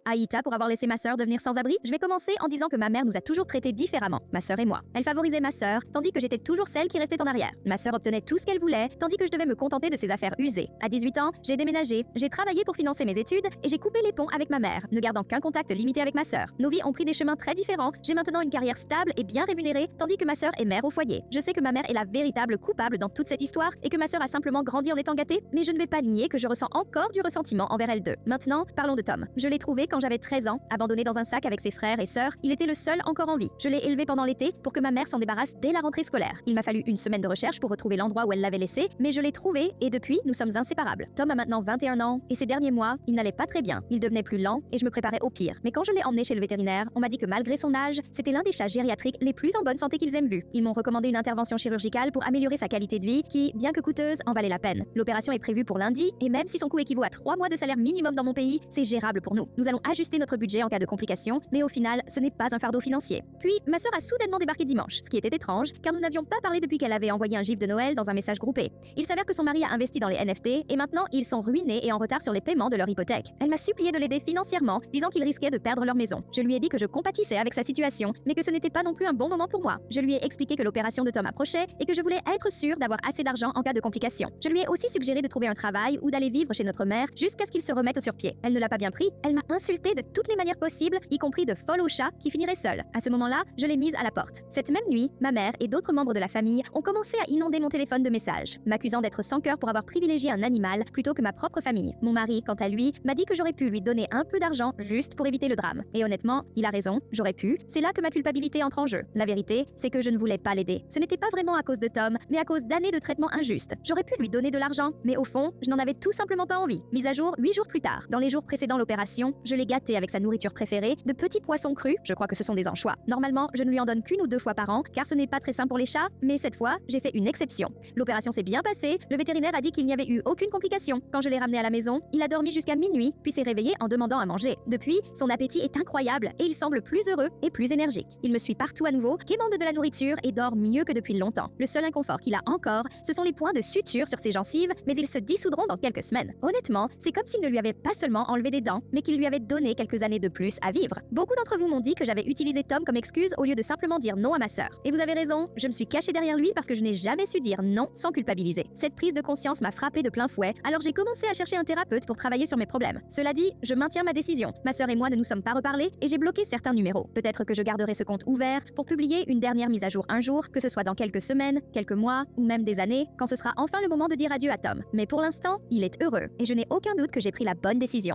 Aïta pour avoir laissé ma sœur devenir sans abri? Je vais commencer en disant que ma mère nous a toujours traités différemment, ma sœur et moi. Elle favorisait ma sœur, tandis que j'étais toujours celle qui restait en arrière. Ma sœur obtenait tout ce qu'elle voulait, tandis que je devais me contenter de ses affaires usées. À 18 ans, j'ai déménagé, j'ai travaillé pour financer mes études et j'ai coupé les ponts avec ma mère, ne gardant qu'un contact limité avec ma sœur. Nos vies ont pris des chemins très différents. J'ai maintenant une carrière stable et bien rémunérée, tandis que ma sœur est mère au foyer. Je sais que ma mère est la véritable coupable dans toute cette histoire et que ma sœur a simplement grandi en étant gâtée, mais je ne vais pas nier que je ressens encore du ressentiment envers elle deux. Maintenant, parlons de Tom. Je l'ai trouvé quand j'avais 13 ans, abandonné dans un sac avec ses frères et sœurs. Il était le seul encore en vie. Je l'ai élevé pendant l'été pour que ma mère s'en débarrasse dès la rentrée scolaire. Il m'a fallu une semaine de recherche pour retrouver l'endroit où elle l'avait laissé, mais je l'ai trouvé et depuis, nous sommes inséparables. Tom a maintenant 21 ans et ces derniers mois, il n'allait pas très bien. Il devenait plus lent et je me préparais au pire. Mais quand je l'ai emmené chez le vétérinaire, on m'a dit que malgré son âge, c'était l'un des chats gériatriques les plus en bonne santé qu'ils aient vus. Ils m'ont recommandé une intervention chirurgicale pour améliorer sa qualité de vie qui, bien que coûteuse, en valait la peine. L'opération est prévue pour lundi et même si son coût équivaut à 3 mois de salaire minimum dans mon pays, c'est gérable pour nous. Nous allons ajuster notre budget en cas de complications, mais au final, ce n'est pas un fardeau financier. Puis, ma sœur a soudainement débarqué dimanche, ce qui était étrange, car nous n'avions pas parlé depuis qu'elle avait envoyé un gif de Noël dans un message groupé. Il s'avère que son mari a investi dans les NFT et maintenant ils sont ruinés et en retard sur les paiements de leur hypothèque. Elle m'a supplié de l'aider financièrement, disant qu'ils risquaient de perdre leur maison. Je lui ai dit que je compatissais avec sa situation, mais que ce n'était pas non plus un bon moment pour moi. Je lui ai expliqué que l'opération de Tom approchait et que je voulais être sûre d'avoir assez d'argent en cas de complications. Je lui ai aussi suggéré de trouver un travail ou d'aller vivre chez notre mère jusqu'à ce qu'il se remette sur pied. Elle ne l'a pas bien pris, elle m'a insulté de toutes les manières possibles, y compris de folle au chat qui finirait seule. À ce moment-là, je l'ai mise à la porte. Cette même nuit, ma mère et d'autres membres de la famille ont commencé à inonder mon téléphone de messages, m'accusant d'être sans cœur pour avoir privilégié un animal plutôt que ma propre famille. Mon mari, quant à lui, m'a dit que j'aurais pu lui donner un peu d'argent juste pour éviter le drame. Et honnêtement, il a raison, j'aurais pu. C'est là que ma culpabilité entre en jeu. La vérité, c'est que je ne voulais pas l'aider. Ce n'était pas vraiment à cause de Tom, mais à cause d'années de traitement injuste. J'aurais pu lui donner de l'argent, mais au fond, je n'en avais tout simplement pas envie. Mise à jour 8 jours plus tard. Dans les jours précédant l'opération, je l'ai gâté avec sa nourriture préférée, de petits poissons crus, je crois que ce sont des anchois. Normalement, je ne lui en donne qu'une ou 2 fois par an, car ce n'est pas très sain pour les chats, mais cette fois, j'ai fait une exception. L'opération s'est bien passée, le vétérinaire a dit qu'il n'y avait eu aucune complication. Quand je l'ai ramené à la maison, il a dormi jusqu'à minuit, puis s'est réveillé en demandant à manger. Depuis, son appétit est incroyable et il semble plus heureux et plus énergique. Il me suit partout à nouveau, quémande de la nourriture et dort mieux que depuis longtemps. Le seul inconfort qu'il a encore, ce sont les points de suture sur ses gencives, mais ils se dissoudront dans quelques semaines. Honnêtement, c'est comme s'il ne lui avait pas seulement enlevé des dents, mais qu'il lui avait donné quelques années de plus à vivre. Beaucoup d'entre vous m'ont dit que j'avais utilisé Tom comme excuse au lieu de simplement dire non à ma sœur. Et vous avez raison, je me suis cachée derrière lui parce que je n'ai jamais su dire non sans culpabiliser. Cette prise de conscience m'a frappée de plein fouet, alors j'ai commencé à chercher un thérapeute pour travailler sur mes problèmes. Cela dit, je maintiens ma décision. Ma sœur et moi ne nous sommes pas reparlés et j'ai bloqué certains numéros. Peut-être que je garderai ce compte ouvert pour publier une dernière mise à jour un jour, que ce soit dans quelques semaines, quelques mois ou même des années, quand ce sera enfin le moment de dire adieu à Tom. Mais pour l'instant, il est heureux et je n'ai aucun doute que j'ai pris la bonne décision.